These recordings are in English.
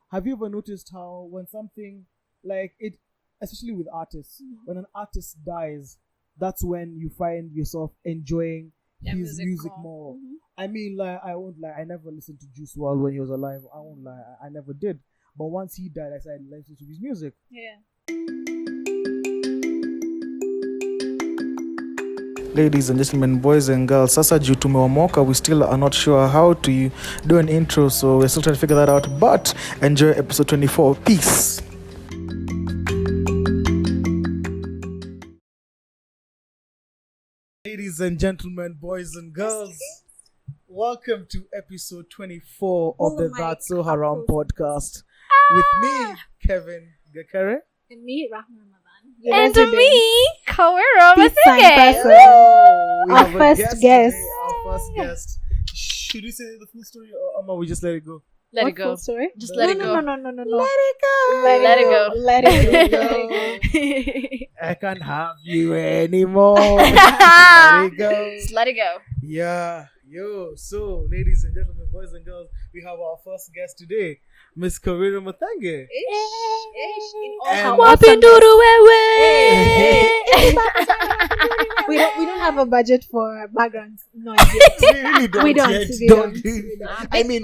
have you ever noticed how when something like it, especially with artists, when an artist dies, that's when you find yourself enjoying his music more. I mean, like, I won't lie, I never listened to Juice WRLD when he was alive. I won't lie, I never did. But once he died, I started listening to his music. Yeah. Ladies and gentlemen, boys and girls, sasa juu tumeomoka, we still are not sure how to do an intro, so we're still trying to figure that out. But enjoy episode 24. Peace. Ladies and gentlemen, boys and girls, welcome to episode 24 of the That's So Haraam podcast. With me, Kevin Gakere. And me, Rahman. And me, Kawira Mathenge. Our first guest. Our first guest. Should we say the full story or we just let it go? Let it go. Full story? Just let it go. No. Let it go. Let it go. I can't have you anymore. Let it go. Just let it go. Yeah. Yo. So, ladies and gentlemen, boys and girls, we have our first guest today, Miss Kawira Mathenge. We don't have a budget for background noise. We don't. I mean,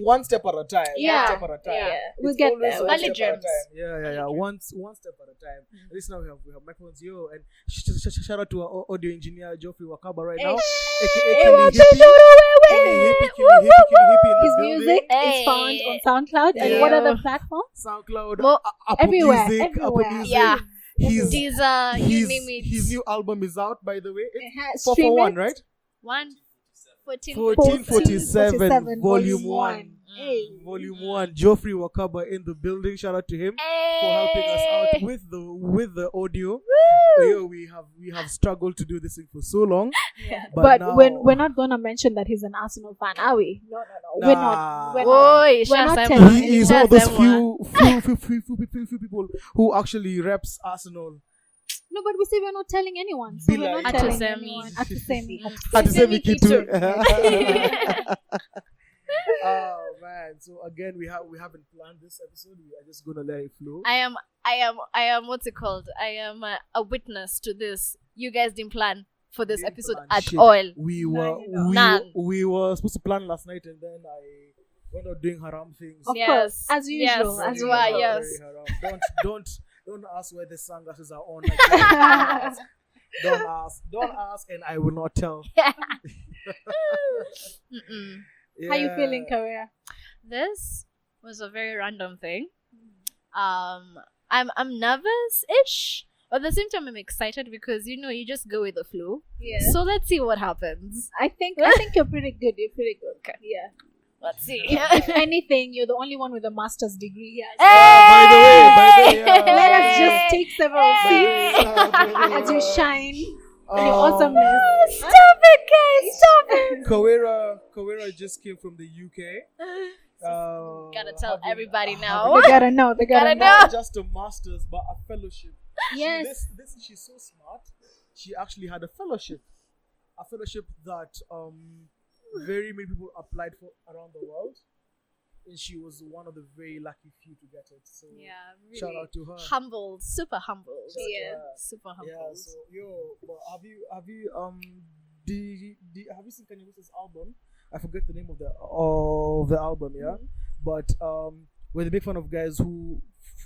one step at a time. Yeah. One step at a time. Yeah. We'll get there. One step at a time. Yeah. One step at a time. At least now we have microphones here, and shout out to our audio engineer Geoffrey Wakaba right now. His music is found on SoundCloud and what other platforms? SoundCloud, Apple everywhere. Music. Yeah. His you name it. His new album is out, by the way. It's Stream 441, right? 1447 Volume 1. Volume 1. Geoffrey Wakaba in the building. Shout out to him for helping us out with the audio. We have struggled to do this thing for so long. Yeah. But now, we're not gonna mention that he's an Arsenal fan, are we? No. Nah. We're not telling He is one of those few people who actually reps Arsenal. No, but we say we're not telling anyone. So we're not telling anyone. Atusemi kitu. Oh man! So again, we haven't planned this episode. We are just gonna let it flow. I am what's it called? I am a witness to this. You guys didn't plan for this episode at all. We were supposed to plan last night, and then I went out doing haram things. Of course, as usual. Yes, as well. Yes. Don't ask where the sunglasses are on. Don't ask, and I will not tell. Yeah. How you feeling, Kawira? This was a very random thing. I'm nervous-ish, but at the same time I'm excited because you just go with the flow. Yeah. So let's see what happens. I think you're pretty good. Okay. Yeah. Let's see. If anything, you're the only one with a master's degree here. By the way, let us just take several seats as you shine. Your awesomeness. Stop it, guys! Stop it! Kawira just came from the UK. Gotta tell everybody now. They gotta know. Not just a master's, but a fellowship. Yes. She's so smart. She actually had a fellowship that very many people applied for around the world. And she was one of the very lucky few to get it. So yeah, really shout out to her. Humbled, super humbled. Super humbled. Yeah. So but have you seen Kanye West's album? I forget the name of the album. Yeah, mm-hmm. But we're the big fan of guys who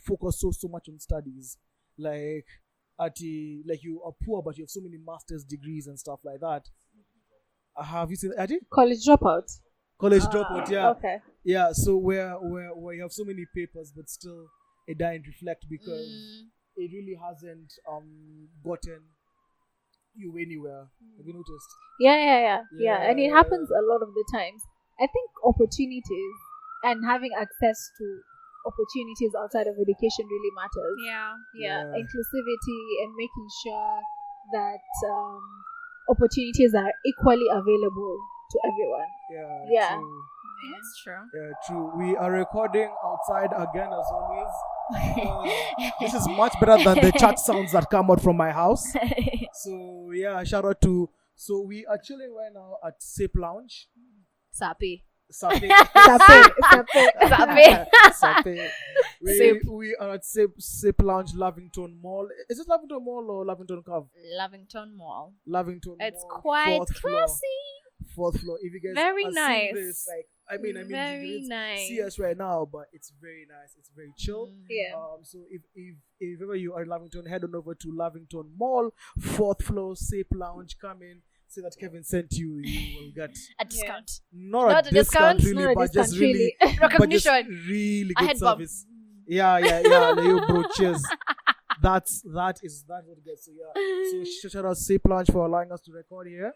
focus so much on studies, like you are poor but you have so many master's degrees and stuff like that. Have you seen College Dropout? College Dropout, yeah. Okay. Yeah, so where you have so many papers but still it doesn't reflect because it really hasn't gotten you anywhere. Have you noticed? Yeah. And it happens a lot of the times. I think opportunities and having access to opportunities outside of education really matters. Yeah. Inclusivity and making sure that opportunities are equally available to everyone. Yeah. True. That's true. Yeah, true. We are recording outside again as always. This is much better than the church sounds that come out from my house. So shout out to. So we are chilling right now at Sip Lounge. Sappy. Sape. Sape. We are at Sip Lounge, Lavington Mall. Is it Lavington Mall or Lavington Cove? Lavington Mall. Lavington It's Mall. quite Fourth classy. Floor. 4th floor. If you guys Very are nice. seeing this, like, Very you didn't nice. see us right now, but it's very nice. It's very chill. Yeah. So if ever you are in Lavington, head on over to Lavington Mall, 4th floor, Sip Lounge. Come in, say that Kevin sent you. You will get A discount. not a discount really, not a but just discount, really, but just Recognition. really I good had bump. service. Yeah. You bro, cheers. That is what it gets. So yeah. So shout out Sip Lounge for allowing us to record here.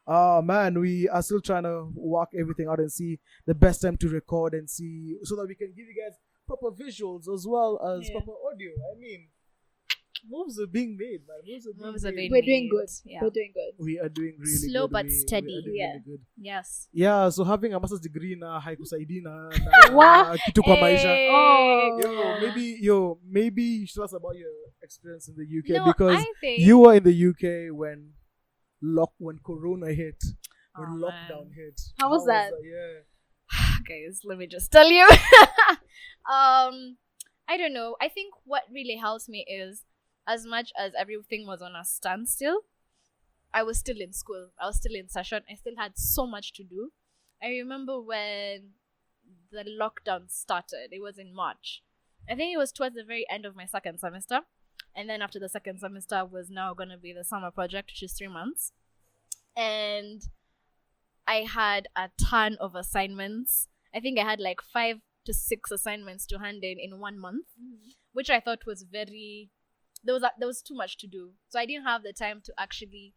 Man, we are still trying to work everything out and see the best time to record and see so that we can give you guys proper visuals as well as proper audio. I mean, moves are being made, man. Moves are being We're made. doing good. Yeah. We're doing good. We are doing really Slow good. but We are steady. doing Yeah. really good. Yes. Yeah, so having a master's degree na haikusaidii na Wow. kitu kwa maisha. Hey. Maybe you should tell us about your experience in the UK No, because I think you were in the UK when Corona hit, when Oh, lockdown man. hit. How was that? Yeah. guys, let me just tell you. I don't know. I think what really helps me is, as much as everything was on a standstill, I was still in school. I was still in session. I still had so much to do. I remember when the lockdown started. It was in March. I think it was towards the very end of my second semester. And then after the second semester was now going to be the summer project, which is 3 months. And I had a ton of assignments. I think I had like 5 to 6 assignments to hand in 1 month, which I thought was very... There was too much to do. So I didn't have the time to actually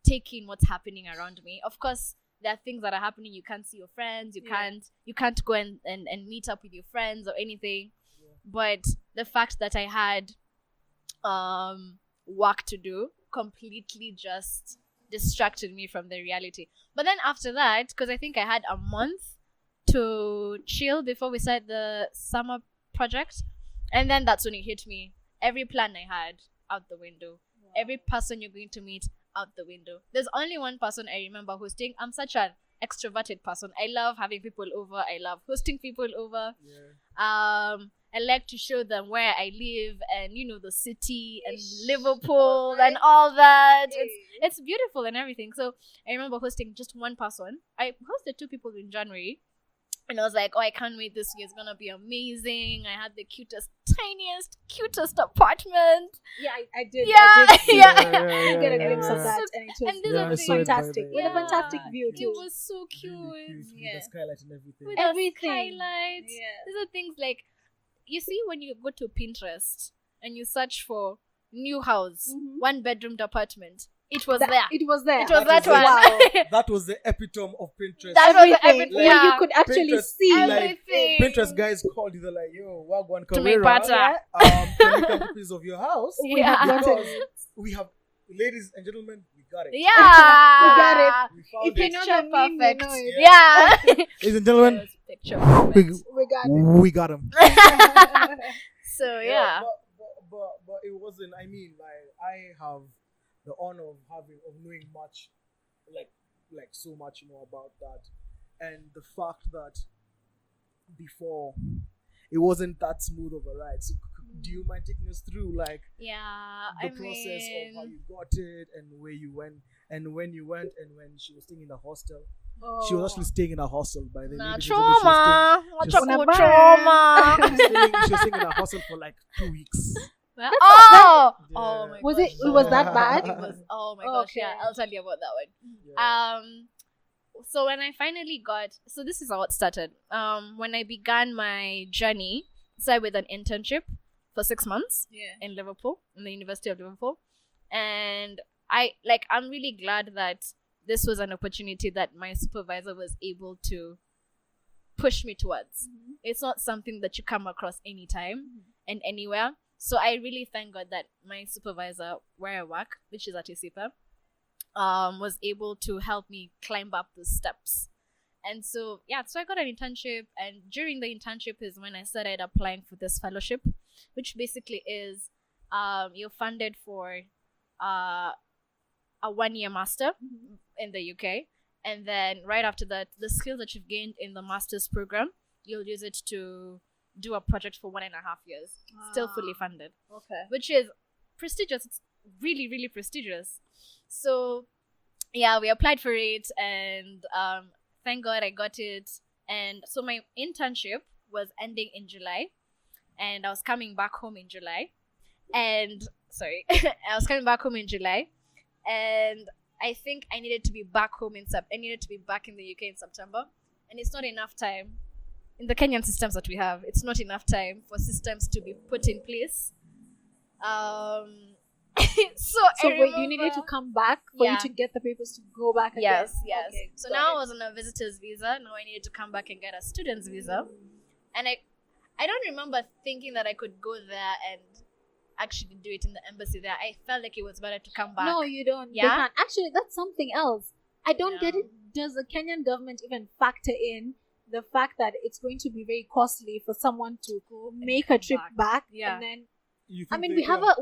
take in what's happening around me. Of course, there are things that are happening. You can't see your friends. You can't go and meet up with your friends or anything. Yeah. But the fact that I had work to do completely just distracted me from the reality. But then after that, because I think I had a month to chill before we started the summer project, and then that's when it hit me. Every plan I had, out the window. Wow. Every person you're going to meet, out the window. There's only one person I remember hosting. I'm such an extroverted person. I love having people over. I love hosting people over. Yeah. I like to show them where I live and, the city and Liverpool and all that. It's beautiful and everything. So I remember hosting just one person. I hosted 2 people in January. And I was like, I can't wait. This year is going to be amazing. I had the cutest apartment. Yeah, I did. Yeah, I did yeah. get a glimpse of that. And this it was fantastic. With a fantastic view, too. It was so cute. Really cute. With the skylight and everything. With everything. The skylight. Yeah. These are things like, you see when you go to Pinterest and you search for new house, 1-bedroomed apartment. It was there. It was there. It was that one. Wow. That was the epitome of Pinterest. That was everything. Where you could actually Pinterest, see everything. Pinterest guys called you. They're like, yo, Wagwan To make Kawira, butter. can you come pieces of your house? Yeah. Because we have, ladies and gentlemen, we got it. Yeah. We got it. We found If you it. know Picture the meme, perfect. you know it. Yeah. Ladies and gentlemen, Picture perfect. We got it. we got him. So yeah. But it wasn't. I mean, like, I have the honor of knowing much, like so much more about that, and the fact that before it wasn't that smooth of a ride. So do you mind taking us through the process of how you got it and where you went and when you went and when she was staying in the hostel? Oh. She was actually staying in a hostel by the way. Trauma. She was Trauma. she was staying in a hostel for like 2 weeks. Oh my Was gosh. it was that bad? It was, oh my gosh, Okay. yeah, I'll tell you about that one. Yeah. So when I finally so this is how it started. When I began my journey, started with an internship for 6 months in Liverpool, in the University of Liverpool. And I'm really glad that this was an opportunity that my supervisor was able to push me towards. It's not something that you come across anytime and anywhere. So I really thank God that my supervisor where I work, which is at ISIPA, was able to help me climb up the steps. And so I got an internship, and during the internship is when I started applying for this fellowship, which basically is you're funded for a 1-year master in the UK, And then right after that, the skills that you've gained in the master's program, you'll use it to do a project for 1.5 years, still fully funded. Okay. Which is prestigious. It's really, really prestigious. So, yeah, we applied for it, and thank God I got it. And so my internship was ending in July, and I was coming back home in July. And, sorry, I was coming back home in July, and I think I needed to be back home I needed to be back in the UK in September, and it's not enough time. In the Kenyan systems that we have, it's not enough time for systems to be put in place. So wait, you needed to come back for you to get the papers to go back again? Yes. Okay, so now I was on a visitor's visa. Now I needed to come back and get a student's visa. And I don't remember thinking that I could go there and actually do it in the embassy there. I felt like it was better to come back. No, you don't. Yeah? They can't. Actually, that's something else. I don't get it. Does the Kenyan government even factor in the fact that it's going to be very costly for someone to make a trip back? Yeah. And then, I mean, we have a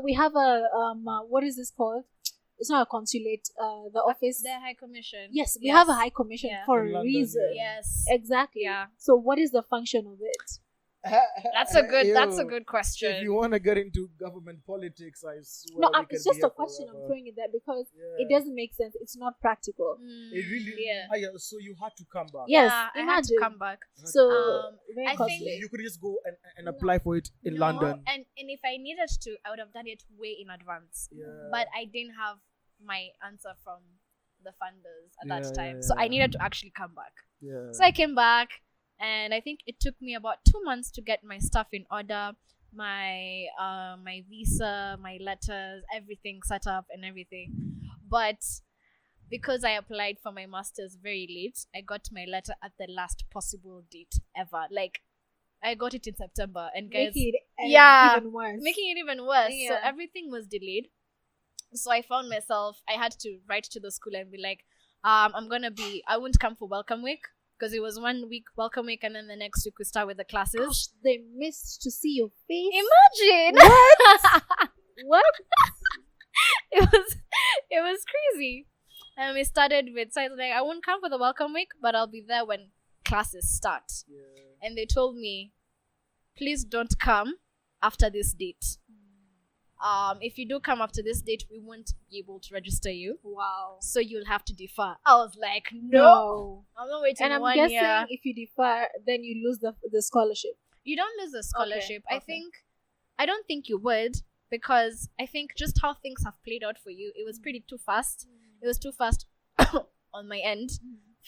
what is this called? It's not a consulate, the office. The High Commission. Yes, we have a High Commission for In a London, reason. Yes. Exactly. Yeah. So what is the function of it? That's a good question. If you want to get into government politics, I swear. No, we can it's be just here a question. forever. I'm throwing it there because Yeah. it doesn't make sense. It's not practical. It really. Yeah. So you had to come back. Yes, I had imagine. to come back. So very I costly. think- You could just go and apply for it in No, London. And if I needed to, I would have done it way in advance. Yeah. But I didn't have my answer from the funders at that Yeah, time. yeah, So I yeah. needed to actually come back. Yeah. So I came back, and I think it took me about 2 months to get my stuff in order, my visa, my letters, everything set up and everything. But because I applied for my master's very late, I got my letter at the last possible date ever. Like, I got it in September, and guys, Making it even worse. making it even worse. So Yeah. everything was delayed. So I found myself, I had to write to the school and be like, I won't come for welcome week, because it was 1 week welcome week, and then the next week we start with the classes. Gosh, they missed to see your face. Imagine! What? It was crazy. And we started with, so I was like, I won't come for the welcome week, but I'll be there when classes start. Yeah. And they told me, please don't come after this date. If you do come after this date, we won't be able to register you. Wow. So you'll have to defer. I was like, no. I'm not waiting And I'm 1 guessing year. if you defer, then you lose the scholarship. You don't lose the scholarship. Okay. I don't think you would, because I think just how things have played out for you, it was pretty too fast. It was too fast on my end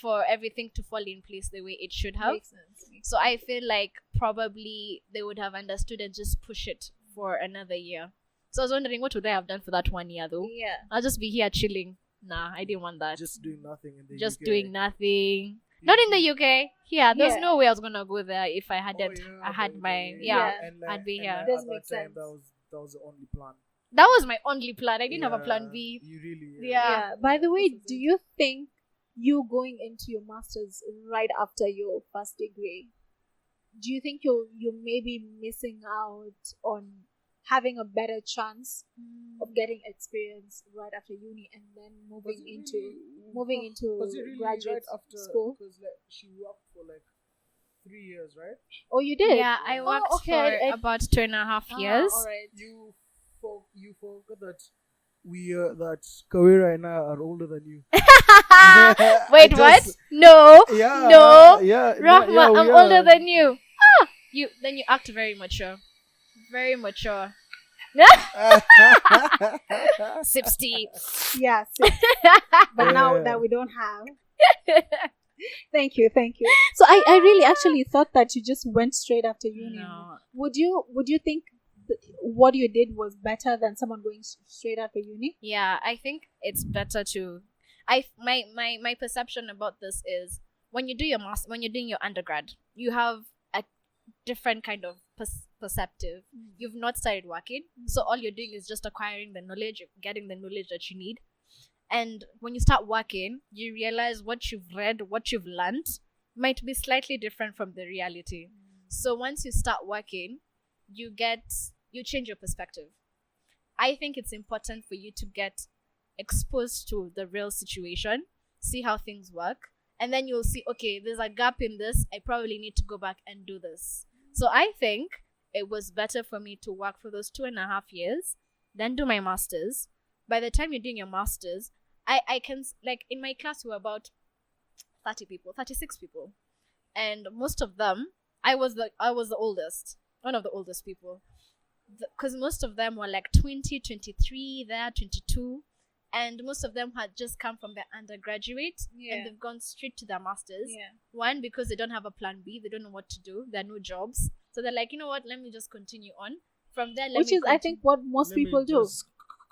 for everything to fall in place the way it should have. Makes sense. So I feel like probably they would have understood and just push it for another year. So I was wondering, what would I have done for that 1 year though? Yeah. I'll just be here chilling. Nah, I didn't want that. Just doing nothing in the Just UK. doing nothing. Not in the UK. Here, there's Yeah. no way I was gonna go there if I hadn't. Oh, I had my yeah. And I'd be here. at Does that make time, sense. that was the only plan. That was my only plan. I didn't have a plan Yeah, B. You really. Yeah. Yeah. By the way, This is do it. you think you going into your master's right after your first degree, do you think you may be missing out on having a better chance of getting experience right after uni and then moving into Was it really graduate right after school? Because like she worked for like 3 years, right? Oh, you did? Yeah, I worked okay. for about 2.5 years. All right. You forgot that that Kawira and I are older than you. Wait, what? No. Yeah. No. Yeah. Rahma, yeah, we I'm are. older than you. You act very mature. Very mature. 60. Yeah. But now Yeah. that we don't have. Thank you. So I really actually thought that you just went straight after uni. No. Would you think what you did was better than someone going straight after uni? Yeah, I think it's better to. My perception about this is when you do your when you're doing your undergrad, you have a different kind of perceptive. You've not started working, so all you're doing is just acquiring the knowledge, getting the knowledge that you need. And when you start working, you realize what you've read, what you've learned might be slightly different from the reality. So once you start working, you change your perspective. I think it's important for you to get exposed to the real situation see how things work, and then you'll see, okay, there's a gap in this. I probably need to go back and do this. So I think it was better for me to work for those 2.5 years, then do my master's. By the time you're doing your master's, I can, like, in my class we were about 30 people, 36 people, and most of them, I was the oldest, one of the oldest people, because most of them were like 20, 23, there 22, and most of them had just come from their undergraduate, and they've gone straight to their masters. One, because they don't have a plan B, they don't know what to do, there are no jobs, so they're like, you know what, let me just continue on from there. Which is, I think, what most people do.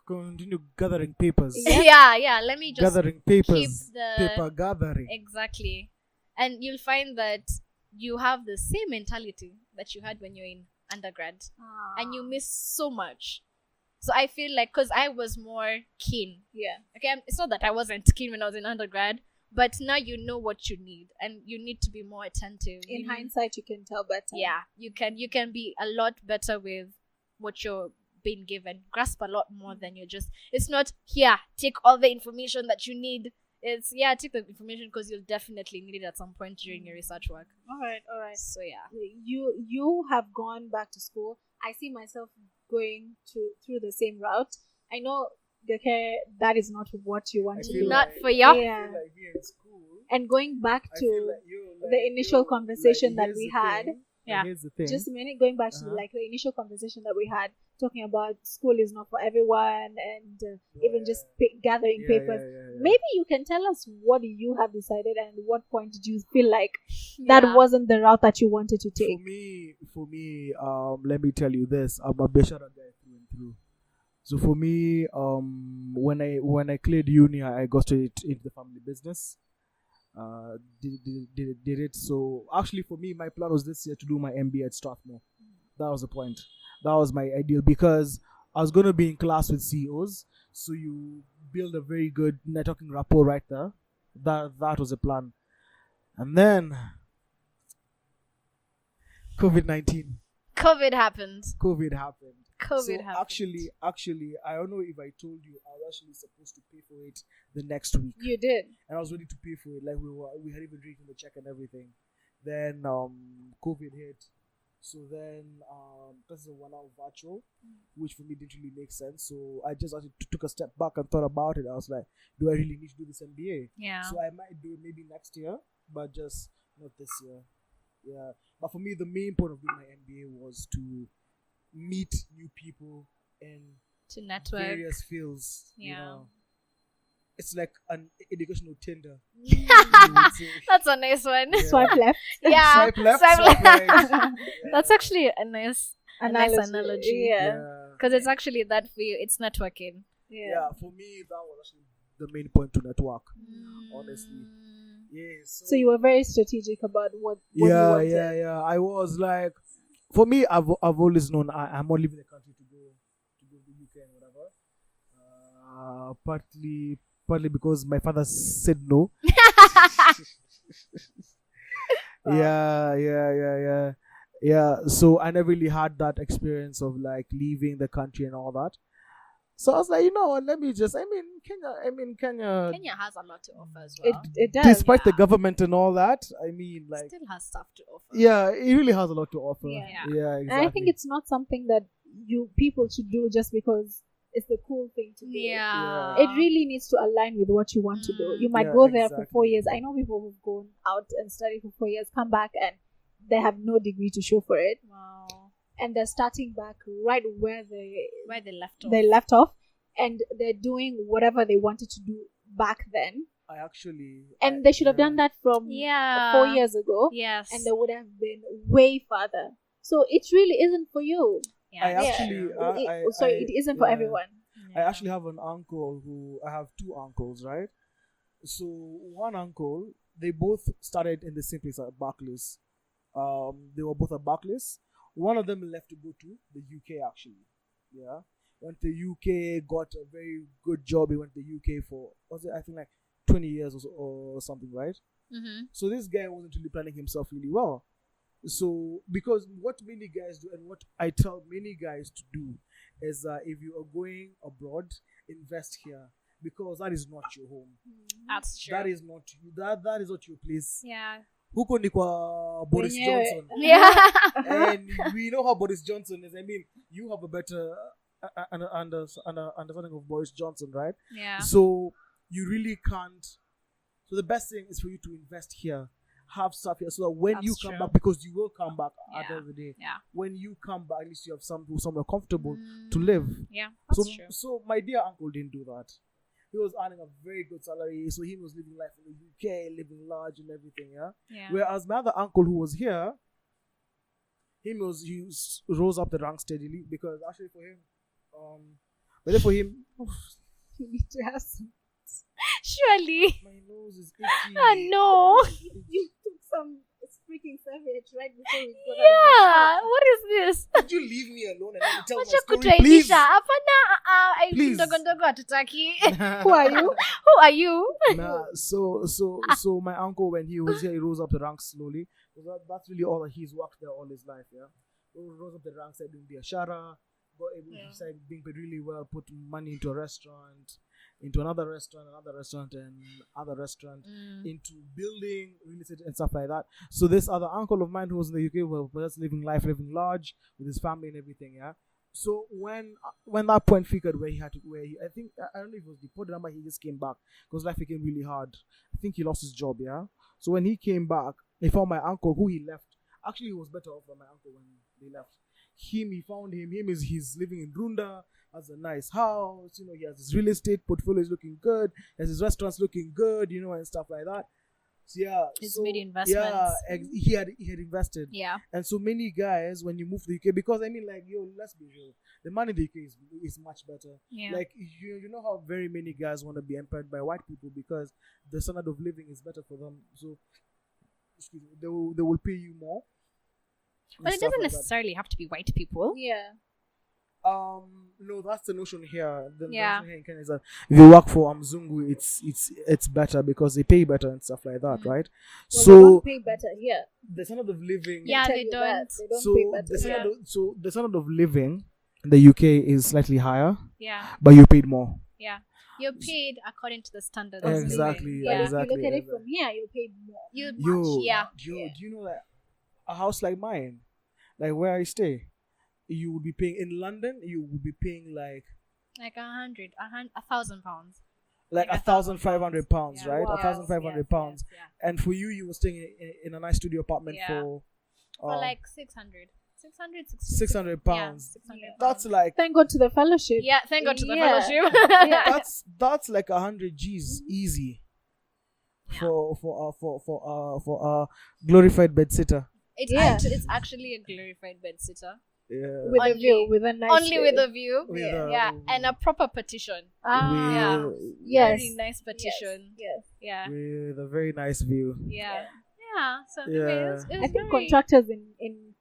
Continue gathering papers. Yeah, let me just gathering papers. keep the Paper gathering. Exactly. And you'll find that you have the same mentality that you had when you're in undergrad, and you miss so much. So I feel like, because I was more keen. Okay, it's not that I wasn't keen when I was in undergrad, but now you know what you need, and you need to be more attentive. In hindsight, you can tell better. Yeah, you can be a lot better with what you're being given, grasp a lot more than you just, it's not here, take all the information that you need. It's take the information because you'll definitely need it at some point during your research work. All right. So you have gone back to school. I see myself going through the same route. I know that is not what you want to do. Not like, for you. I feel like here in school, and going back I to feel like the initial conversation that we had. Here's the thing. Just a minute, going back to like the initial conversation that we had, talking about school is not for everyone, and even just gathering papers. Maybe you can tell us what you have decided, and what point did you feel like that wasn't the route that you wanted to take? For me, let me tell you this: I'm a Beshara guy through and through. So for me, when I cleared uni, I got straight into the family business. Did it. So actually, for me, my plan was this year to do my MBA at Strathmore. That was the point. That was my ideal, because I was going to be in class with CEOs. So you build a very good networking rapport right there. That was the plan. And then COVID-19. COVID happened. So actually, I don't know if I told you, I was actually supposed to pay for it the next week. You did. And I was ready to pay for it. Like we had even written the check and everything. Then COVID hit. So then this is a 1 hour virtual, which for me didn't really make sense. So I just actually took a step back and thought about it. I was like, do I really need to do this MBA? Yeah. So I might do it maybe next year, but just not this year. Yeah. But for me, the main point of doing my MBA was to meet new people in to network, various fields. Yeah. You know, it's like an educational Tinder. That's a nice one. Yeah. Swipe left. Yeah. Swipe left. Swipe Swipe right. Yeah. That's actually a nice analogy. Yeah. Because it's actually that for you. It's networking. Yeah. For me, that was actually the main point to network. Honestly. Yeah. So you were very strategic about what you wanted. Yeah. I was like, for me, I've always known I'm not leaving the country to go to the UK and whatever. Partly because my father said no. Yeah. So I never really had that experience of like leaving the country and all that. So I was like, you know what, let me just, Kenya has a lot to offer as well. It does. Despite the government and all that, like, still has stuff to offer. Yeah, it really has a lot to offer. Yeah, exactly. And I think it's not something that people should do just because it's the cool thing to do. Yeah. It really needs to align with what you want to do. You might go there for 4 years. I know people who've gone out and studied for 4 years, come back, and they have no degree to show for it. Wow. And they're starting back right where they left off, and they're doing whatever they wanted to do back then. They should have done that from 4 years ago. Yes. And they would have been way farther. So it really isn't for you. It isn't for everyone. I actually have an uncle I have two uncles, right? So one uncle, they both started in the same place at Barclays. They were both at Barclays. One of them left to go to the UK actually. Yeah. Went to UK, got a very good job. He went to the UK for, I think like 20 years or something, right? Mm-hmm. So this guy wasn't really planning himself really well. So, because what many guys do and what I tell many guys to do is if you are going abroad, invest here. because that is not your home. That's true. That is not you. That is not your place. Yeah. Huko ni kwa Boris Johnson. Yeah. And we know how Boris Johnson is. I mean, you have a better understanding of Boris Johnson, right? Yeah. So you really can't. So the best thing is for you to invest here, have stuff here, so that when you come back, because you will come back at the end of the day. Yeah. When you come back, at least you have somewhere comfortable to live. Yeah. That's true. So my dear uncle didn't do that. He was earning a very good salary, so he was living life in the UK, living large and everything, yeah? Whereas my other uncle who was here, he rose up the rank steadily, because actually for him, but then for him, You need to have some. Surely. my nose is itchy. No. You took some freaking savage right before we got Yeah. What is this? Could you leave me alone and let me tell my Wacha story, please? kutailisha. Hapana. Please. Ndogo hatutaki. Who are you? Who are you? Nah, so my uncle, when he was here, he rose up the ranks slowly. That's really all that he's worked there all his life, yeah. He rose up the ranks, started doing biashara, got able to start being paid really well, put money into a restaurant, into another restaurant, and other restaurant, into building real estate and stuff like that. So this other uncle of mine who was in the UK was living large with his family and everything, yeah. So when that point figured I don't know if it was deported or he just came back because life became really hard. I think he lost his job, yeah. So when he came back, he found my uncle who he left. Actually, he was better off than my uncle when they left. He found him. He's living in Runda, has a nice house. He has his real estate portfolio is looking good. Has his restaurants looking good. And stuff like that. So He's made investments. Yeah, he had invested. Yeah. And so many guys, when you move to the UK, because let's be real, the money in the UK is much better. Yeah. Like you know how very many guys want to be employed by white people because the standard of living is better for them. So they will pay you more. But it doesn't necessarily have to be white people. Yeah. No, that's the notion here. The Yeah. notion here in Kenya is that if you work for Mzungu, it's better because they pay better and stuff like that, right? Well, So they don't pay better here. the standard of living. Yeah, Tell they you don't. that. They don't So pay better. the standard of living in the UK is slightly higher, Yeah. but you paid more. Yeah. You're paid according to the standard Exactly, of living. But Yeah. exactly. if you look at it from here, you pay more. You Do yeah. you know that a house like mine, like where I stay, you would be paying in London, you would be paying like £1,000. like Like £1,500, Yeah. right? Wow. £1,500. Yes. And for you were staying in a nice studio apartment Yeah. for For like 600. 600 pounds. Yeah, 600 That's like Thank God to the fellowship. Yeah, thank God to the Yeah. fellowship. Yeah. that's like 100 G's easy Yeah. for a glorified bed sitter. It's actually a glorified bed sitter. Yeah. With a Only- view, with a nice Only view. with a view. With Yeah. And a proper petition. Ah, with, yes. Very nice petition. Yes. Yeah. with a very nice view. Yeah. Yeah. So Yeah. anyways, it I was think very- contractors in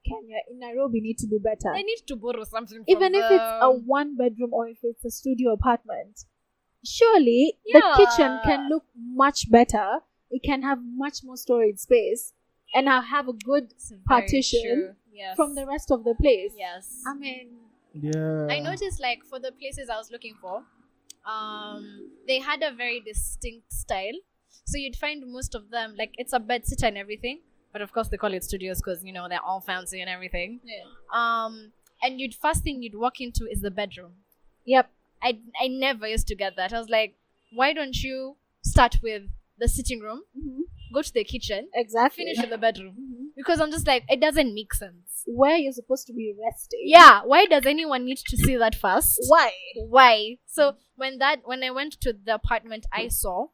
Kenya, in Nairobi, need to do better. they need to borrow something from Even if it's a them. 1-bedroom or if it's a studio apartment, surely Yeah. the kitchen can look much better. It can have much more storage space and have a good It's very partition true. Yes. from the rest of the place. Yes. I mean, Yeah. I noticed like for the places I was looking for, they had a very distinct style. So you'd find most of them like it's a bed sitter and everything, but of course they call it studios because they're all fancy and everything. yeah. And first thing you'd walk into is the bedroom. Yep. I never used to get that. I was like, why don't you start with the sitting room, go to the kitchen, Exactly. finish with the bedroom? Mhm. Because I'm just like, it doesn't make sense. Where you're supposed to be resting. Yeah, why does anyone need to see that first? Why? So when I went to the apartment I saw,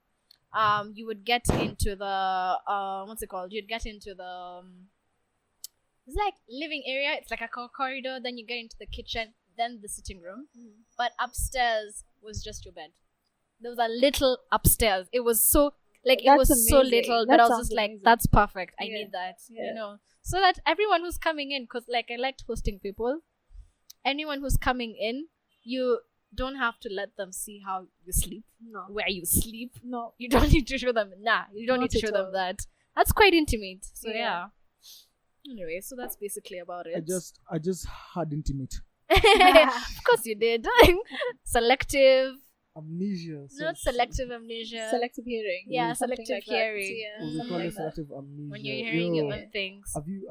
you would get into the what's it called? You'd get into the it's like living area. It's like a corridor. Then you get into the kitchen, then the sitting room. But upstairs was just your bed. There was a little upstairs. It was so like it That's was so amazing. little, That but I was sounds just like, amazing. that's perfect. I Yeah. need that. Yeah. So that everyone who's coming in, because like I liked hosting people. Anyone who's coming in, you don't have to let them see how you sleep, No. where you sleep. No. You don't need to show them. You don't Not need to at show them all. that. That's quite intimate. So Yeah. yeah. Anyway, so that's basically about it. I just had intimate. Of course you did. Selective. amnesia. Not selective amnesia. Selective hearing. Yeah, Something selective like that. hearing. Yeah, We something call like it that. selective amnesia. When you're hearing your Yo, own things. have you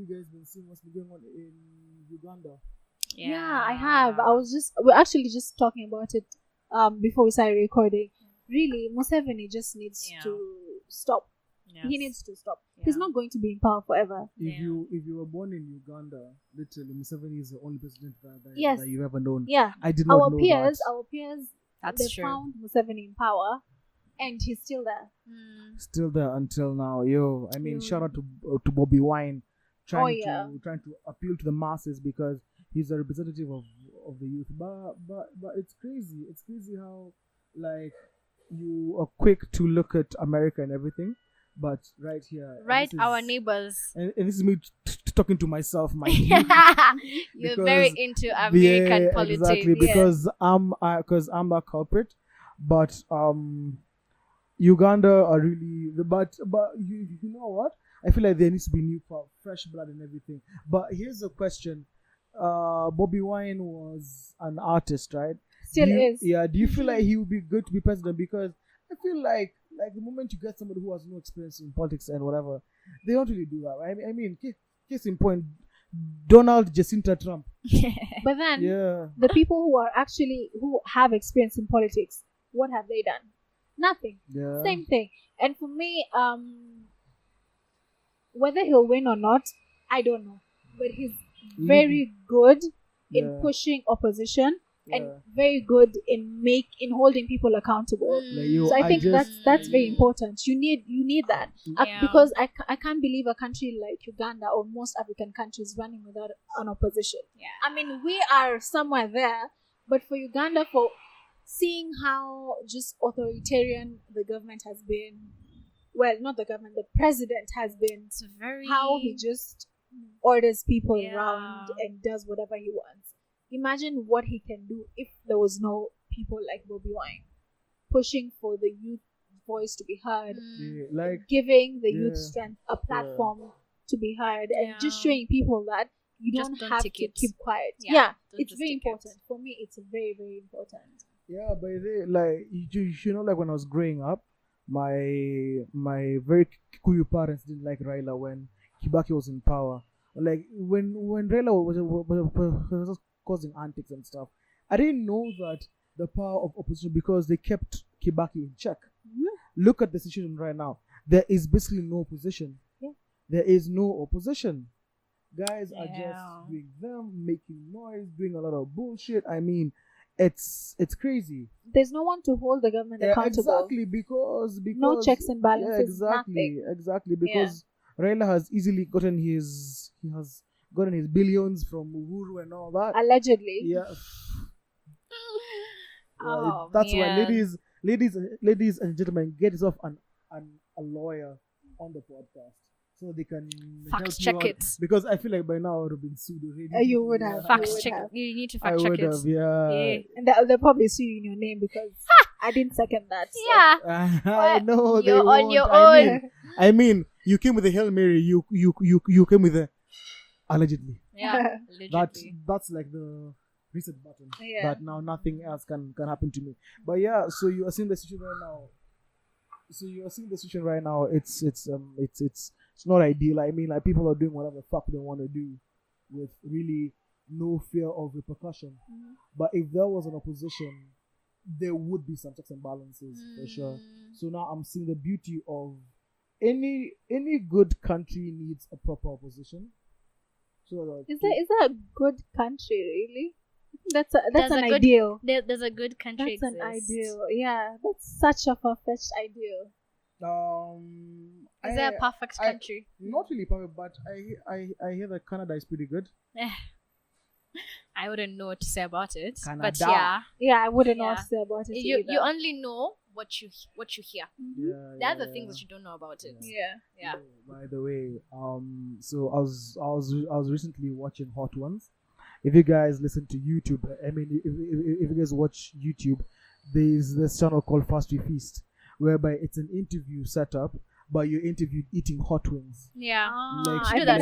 guys been seeing what's been going on in Uganda? Yeah, I have. We're actually just talking about it before we started recording. Really, Museveni just needs to stop. Yes. He needs to stop. Yeah. He's not going to be in power forever. If you were born in Uganda, literally Museveni is the only president that you've ever known. Yeah. I did not know that. Our peers, That's they true. found Museveni in power, and he's still there. Still there until now. Yo, I mean, shout out to Bobby Wine, trying to appeal to the masses because he's a representative of the youth. But it's crazy. It's crazy how like you are quick to look at America and everything, but right here, Our neighbors. And this is me talking to myself, my You're very into American politics. Exactly, because I'm a culprit, but Uganda are really, but you know what? I feel like there needs to be new fresh blood and everything. But here's a question: Bobby Wine was an artist, right? Still is. Yeah. Do you feel like he would be good to be president? Because I feel like the moment you get somebody who has no experience in politics and whatever, they don't really do that. Right? I mean, case in point, Donald Jacinta Trump. But then the people who have experience in politics, what have they done? Nothing. Yeah. Same thing. And for me, whether he'll win or not, I don't know. But he's very good in pushing opposition and very good in holding people accountable. So I think that's very important. You need that because I can't believe a country like Uganda or most African countries running without an opposition. Yeah. I mean, we are somewhere there, but for Uganda, for seeing how just authoritarian the government has been, well, not the government, the president has been, how he just orders people around and does whatever he wants. Imagine what he can do if there was no people like Bobby Wine pushing for the youth voice to be heard, giving the youth strength a platform to be heard, and just showing people that you don't have to keep quiet. It's very important. For me, it's very, very important. Yeah, but you know, like when I was growing up, my very Kikuyu parents didn't like Raila when Kibaki was in power. Like when Raila was causing antics and stuff, I didn't know that the power of opposition because they kept Kibaki in check. Look at the situation right now. There is basically no opposition. There is no opposition. Guys are just doing them, making noise, doing a lot of bullshit. I mean, it's crazy. There's no one to hold the government accountable. Exactly, because no checks and balances. Exactly, because Raila has easily gotten his billions from Uhuru and all that. Allegedly. Yeah. That's why ladies and gentlemen, get yourself a lawyer on the podcast so they can fact check it. Because I feel like by now I would have been sued already. You would have. Fact check. You need to fact check it. And they'll probably sue you in your name because I didn't second that. So. Yeah. I know you're they on your won't. own. I mean, you came with a Hail Mary. You came with a allegedly. Yeah. That's like the reset button. That now nothing else can happen to me. But yeah, so you are seeing the situation right now. It's not ideal. I mean, like people are doing whatever the fuck they want to do with really no fear of repercussion. But if there was an opposition, there would be some checks and balances for sure. So now I'm seeing the beauty of any good country needs a proper opposition. So is that a good country really? That's an ideal. There's a good country. That's an ideal. Yeah, that's such a far-fetched ideal. Is there a perfect country? Not really perfect, but I hear that Canada is pretty good. I wouldn't know what to say about it. Canada. But I wouldn't know what to say about it. You only know what you hear. There are the things that you don't know about it. Yeah. By the way, so I was recently watching Hot Ones. If you guys listen to YouTube, I mean, if you guys watch YouTube, there's this channel called Fast We Feast, whereby it's an interview setup, but you're interviewed eating hot wings. Yeah. Like really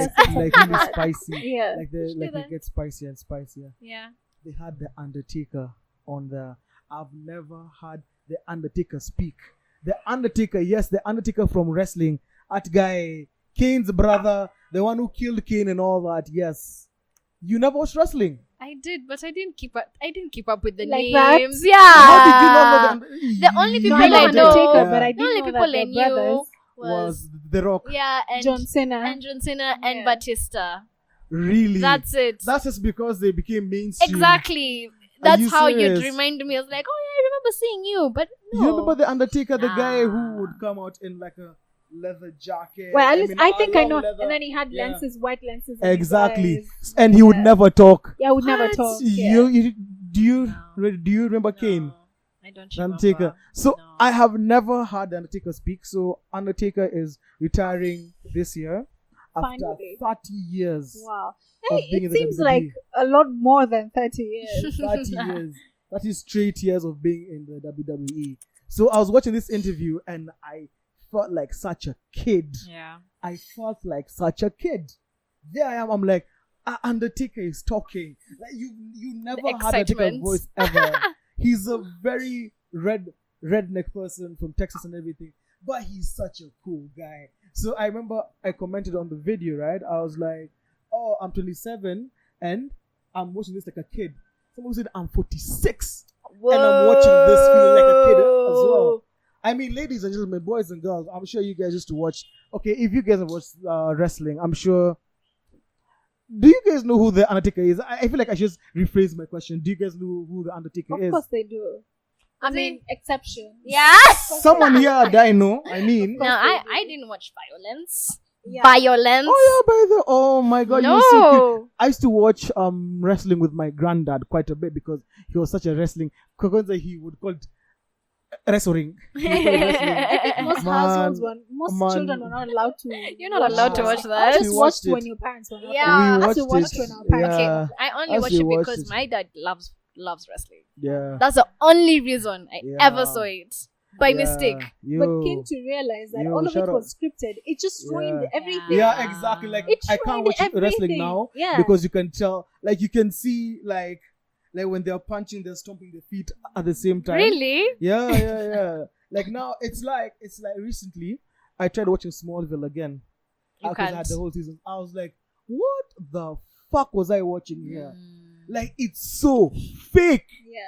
spicy. Yeah. Like they get spicier and spicier. Yeah. They had the Undertaker on there, I've never had the Undertaker speak. The Undertaker, yes, the Undertaker from wrestling. That guy, Kane's brother, the one who killed Kane and all that. Yes, you never watched wrestling. I did, but I didn't keep up. I didn't keep up with the Like that? names. Yeah. How did you not know The only people I know I know, Undertaker, Yeah. but I the didn't only know people that I they're knew brothers. was The Rock? and John Cena. and John Cena and Yeah. Batista. Really? That's it. That's just because they became mainstream. Exactly. Are That's you how serious? you'd remind me. I was like, oh yeah, I remember seeing you, but no. You remember the Undertaker, the guy Nah. who would come out in like a leather jacket? Well, at least mean, I a think I long know. leather- And then he had Yeah. lenses, white lenses. in his Exactly, eyes. and he would Yeah. never talk. Yeah, I would never What? talk. Do you No. do you remember Kane? No, I don't The remember. Undertaker. So No. I have never had the Undertaker speak. So Undertaker is retiring this year after Finally. 30 years. Wow. Of Hey, being in it the seems WWE. like a lot more than 30 years. 30 years. That is straight years of being in the WWE. So I was watching this interview and I felt like such a kid. Yeah. I felt like such a kid. There I am. I'm like, Undertaker is talking. Like you never The had Undertaker excitement. voice ever. He's a very redneck person from Texas and everything, but he's such a cool guy. So I remember I commented on the video, right? I was like, "Oh, I'm 27 and I'm watching this like a kid." Someone said I'm 46 and I'm watching this feeling like a kid as well. I mean, ladies and gentlemen, boys and girls, I'm sure you guys used to watch. Okay, if you guys have watched wrestling, I'm sure. Do you guys know who the Undertaker is? I feel like I should just rephrase my question. Do you guys know who the Undertaker Of is? course they do. I mean, exception. Yeah. Someone here that I know. I mean. No, I didn't watch violence. Yeah. Violence. Oh my god, you're so cute. No. I used to watch wrestling with my granddad quite a bit because he was such a wrestling. He would call it wrestling. He would call it wrestling. I think most Man, households, most man. children are not allowed to. You're not allowed to watch I that. just We watched watched when it. your parents were not. Yeah. We I also watched watched it. when our parents. Yeah. Okay, I only As watch we it watched because it. my dad loves wrestling. Yeah. That's the only reason I Yeah. ever saw it by Yeah. mistake. But came to realize that all of it shut up. was scripted. It just ruined Yeah. everything. Yeah, exactly. Like It I can't ruined watch wrestling everything. now Yeah. because you can tell, like you can see, like when they're punching, they're stomping their feet at the same time. Really? Yeah. Like now, it's like recently I tried watching Smallville again. You Because I had can't. the whole season. I was like, what the fuck was I watching here? Mm. Like it's so fake. Yeah.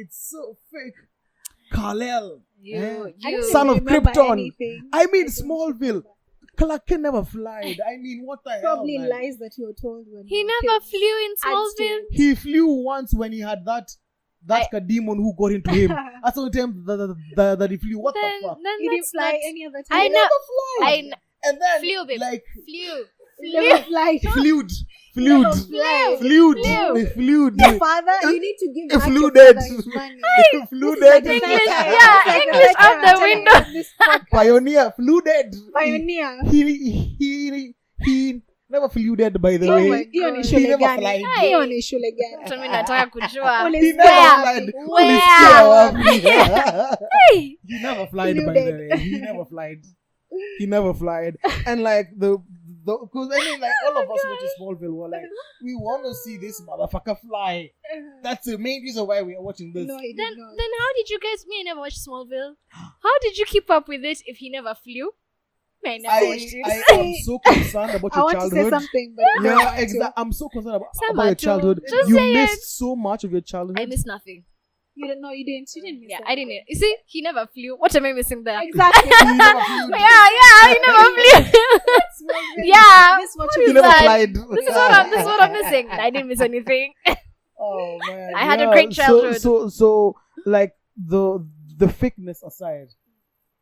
It's so fake. Kal-El. You, Yeah. I you. don't Son even of remember Krypton. anything. I mean I don't Smallville. remember. Clark Kent never flied. I mean, what the Probably hell, man? lies that you were told when He you were never kids. flew in Adds to Smallville. it. He flew once when he had that demon who got into him. That's the only time that he flew. What Then, the fuck? then He didn't that's fly not. any other I time. know. Never I flew. kn- And then Flew, babe. like Flew. He never fly. flued. Never fly. Flued. Your father, you need to give back your Fluted. father his money. Fluted. This is like the English, third time. yeah, This is like English third time out the I'm telling window. you this podcast. Pioneer. Fluted. Pioneer. He never flew dead, by the Oh way. my Hiyo ni God. shule He never gani? flied. Hiyo ni shule gani? Mimi nataka kujua. Uli- He Where? never flied. Where? He never flied, by the Flew way. He never flied. He never flied. And like because I mean, like all of us watching Smallville were like, we want to see this motherfucker fly. That's the main reason why we are watching this. No, he did Then not. how did you guys? Me, I never watched Smallville. How did you keep up with it if he never flew? I never watched it. I am so concerned about I your want to say childhood. something, but I don't Yeah, want to. exactly. I'm so concerned about Sama your too. childhood. Just You say missed so much of your childhood. I missed nothing. You didn't know. You didn't. You didn't. Miss Yeah, that. I didn't. You see, he never flew. What am I missing there? Exactly. He never flew. Yeah, he never flew. Yeah, This is what what you He is never that? flied. This is what I'm missing. I didn't miss anything. Oh man, I had a great childhood. So like the fakeness aside,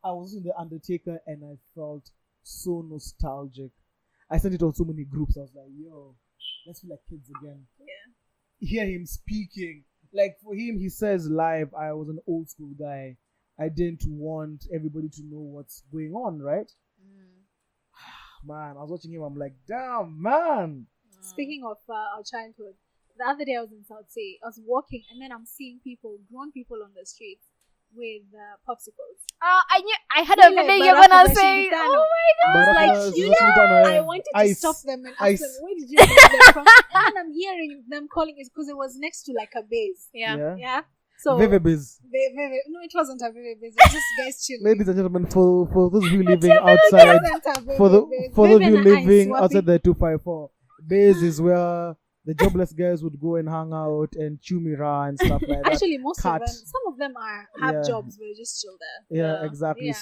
I was in the Undertaker and I felt so nostalgic. I sent it on so many groups. I was like, yo, let's feel like kids again. Yeah. Hear him speaking. Like for him, he says live, I was an old school guy. I didn't want everybody to know what's going on, right? Man, I was watching him. I'm like, damn, man. Speaking of our childhood, the other day I was in South Sea. I was walking, and then I'm seeing grown people on the streets with popsicles. I knew. I had a Ile feeling you're baraka gonna za say, shindano. "Oh my god!" Baraka like, za you know, shindano, I eh. wanted to Ice. stop them and ask Ice. them, where did you get them from? And I'm hearing them calling it because it was next to like a base. Yeah. Yeah. So Vivibiz. no, it wasn't a Vivibiz. It was just guys chilling. Ladies and gentlemen, for those of you living outside, for those of you living outside the 254, Bays is where the jobless guys would go and hang out and chew mira and stuff like that. Actually, most of Cut. them, some of them have Yeah. jobs, but just chill there. Yeah, exactly. Yeah.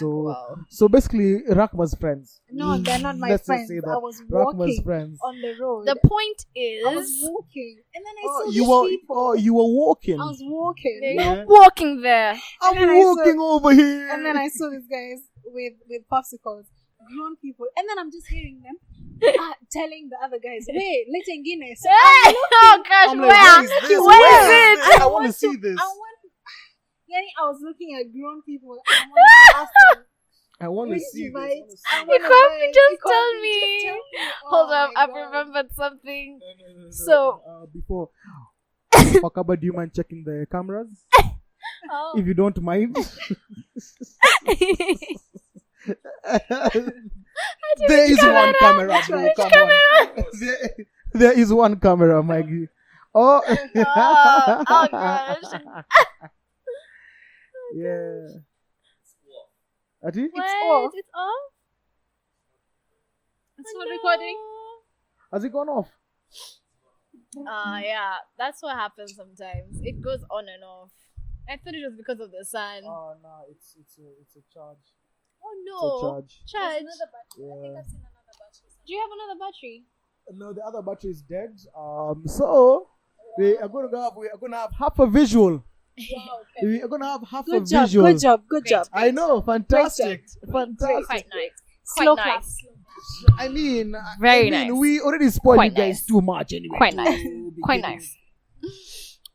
So basically, Rakma's friends. No, they're not my Let's just friends. say that. I was Rakma's walking friends. on the road. The point I was is, walking, and then I saw You these were people. you were walking. I was walking, you're walking there. I'm then I saw- walking over here. and then I saw these guys with popsicles, grown people, and then I'm just hearing them telling the other guys, "Wait, let's Guinness." Oh gosh, I'm where? like, what is this? Where is it? I want to see this. I was looking at grown people. I wanted to ask them, I want to "Which see bite? this. I You wanna can't bite. just You tell can't me. just tell me." Hold Oh up, my I've God. remembered something. No. So- Before Fakaba, do you mind checking the cameras? Oh. If you don't mind. There is one camera, bro. Come on. There is one camera, Maggie. Oh. Oh gosh. Yeah. Ati? What? off. It's off? It's Oh, not no. recording. Has it gone off? Yeah, that's what happens sometimes. It goes on and off. I thought it was because of the sun. Oh no, it's a charge. Oh It's a no. charge. Charge. Yeah. Do you have another battery? No, the other battery is dead. So we are gonna have half a visual. We are gonna have half Good a job, visual. good job, good Great. job. I know, fantastic, Quite fantastic. nice. Slow Quite clap. nice. I mean, Very I mean, nice. we already spoiled Quite you guys nice. too much anyway. Quite nice. to be Quite getting- nice.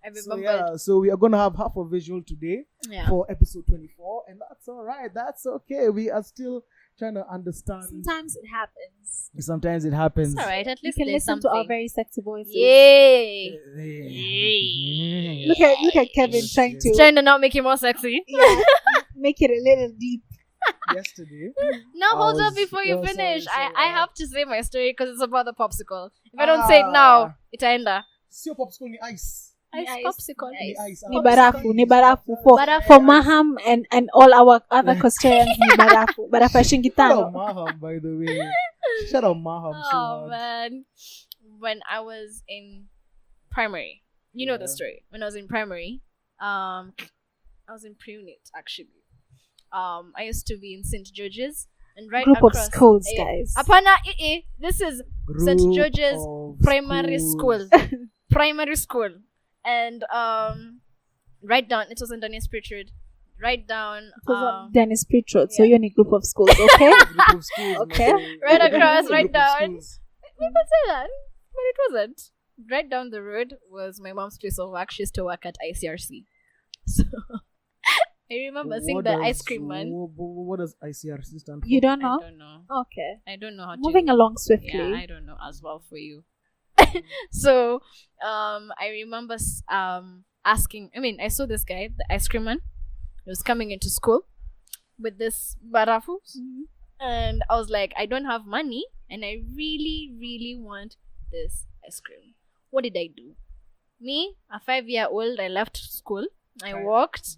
I So, remembered. so we are gonna have half a visual today Yeah. for episode 24, and that's all right. That's okay. We are still trying to understand. Sometimes it happens. Sometimes it happens. It's alright. At You least can there's listen something. to our very sexy voices. Yay! Yay. Look at Kevin trying to Trying to not make it more sexy. make it a little deep. Yesterday. No, hold I up was- before you oh, sorry, finish. sorry, I have to say my story because it's about the popsicle. If I don't say it now, it's enda. See your popsicle in the ice. Ice Ice. popsicle. In the ice. Ni barafu for Barafu. for Maham and all our other custodians. Ni barafu Shout out shingitano. Maham, by the way. Shout out Maham. so Oh much. man. When I was in primary, you know the Yeah. story. When I was in primary, I was in pre-unit actually. I used to be in St. George's and right Group of across schools, eh, guys. Apana, this is St. Group George's of primary schools. school. Primary school. And right down, it was in Dennis Pritchard. Right down, It was on Dennis Pritchard, so yeah. you're in a group of schools, okay? Group of schools, Okay. my Right friend. across, Group right of down. schools. We could say that, but it wasn't. Right down the road was my mom's place of work. She used to work at ICRC. So I remember seeing What the does- ice cream man. What does ICRC stand for? You don't I know? don't know. Okay. I don't know how to. Moving along swiftly. Yeah, I don't know as well for you. So, I remember asking. I mean, I saw this guy, the ice cream man. He was coming into school with this barafus, and I was like, I don't have money, and I really, really want this ice cream. What did I do? Me, a 5-year-old, I left school. I walked.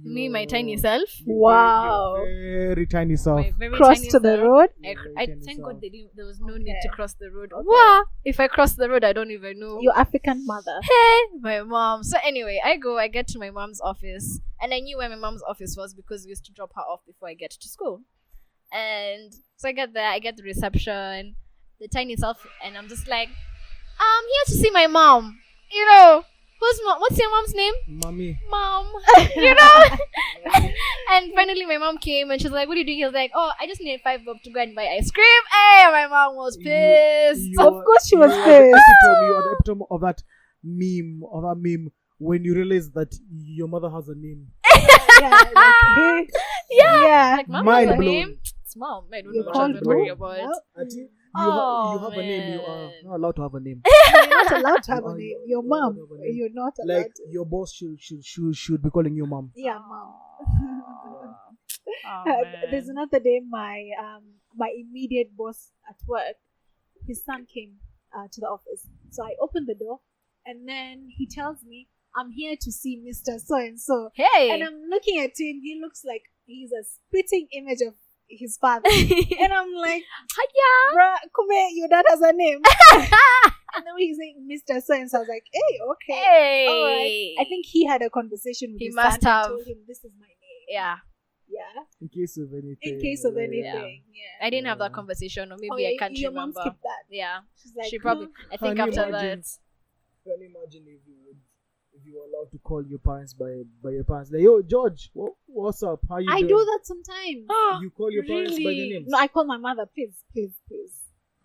Me, my tiny self. Wow. Very tiny self. My very Cross tiny to the self. road. I thank God there was no need Okay. to cross the road. Okay. Wow! If I cross the road, I don't even know. Your African mother. Hey, my mom. So anyway, I get to my mom's office, and I knew where my mom's office was because we used to drop her off before I get to school. And so I get there, I get the reception, the tiny self, and I'm just like, I'm here to see my mom. You know, who's mom? What's your mom's name? Mommy. Mom. You know? And finally my mom came and she's like, what are you doing? He was like, oh, I just need $5 to go and buy ice cream. Hey, my mom was pissed. Of course she was You pissed. are the epitome of that meme when you realize that your mother has a name. Yeah, like, hey, Yeah. yeah. Like, mom Mind has a blown. name. It's mom. I don't You know can't what to worry do. about. No. Ati, Oh, you have a name. You are man. not allowed to have a name. You're not allowed to have a Oh, name. you're Your not allowed mom. to have a name. You're not allowed Like to. your boss should be calling you mom. Yeah, mom. Oh, There's man. another day my immediate boss at work, his son came to the office. So I opened the door and then he tells me, I'm here to see Mr. So-and-so. Hey. And I'm looking at him. He looks like he's a spitting image of his father. And I'm like, Hiya. bruh, come here, your dad has a name. And then he's saying Mr. So-and-so. I was like, hey, okay. Hey. All right. I think he had a conversation with He his must son have. and told him, this is my name. Yeah. Yeah. In case of anything. In case of anything. Yeah. I didn't have that conversation, or maybe Oh, yeah, I can't your remember. mom skipped that. Yeah. She's like, She probably. no. I think Can you after imagine? that. Can you imagine if you were allowed to call your parents by your parents? Like, yo, George, what's up? How you I doing? do that sometimes. You call your parents by their Really? names? No, I call my mother, please.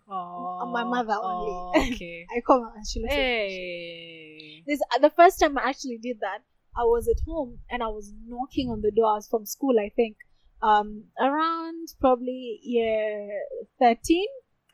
Oh, My mother only. Okay. I call her and she looks at me. Hey. This the first time I actually did that, I was at home and I was knocking on the door. I was from school, I think. Around probably year 13.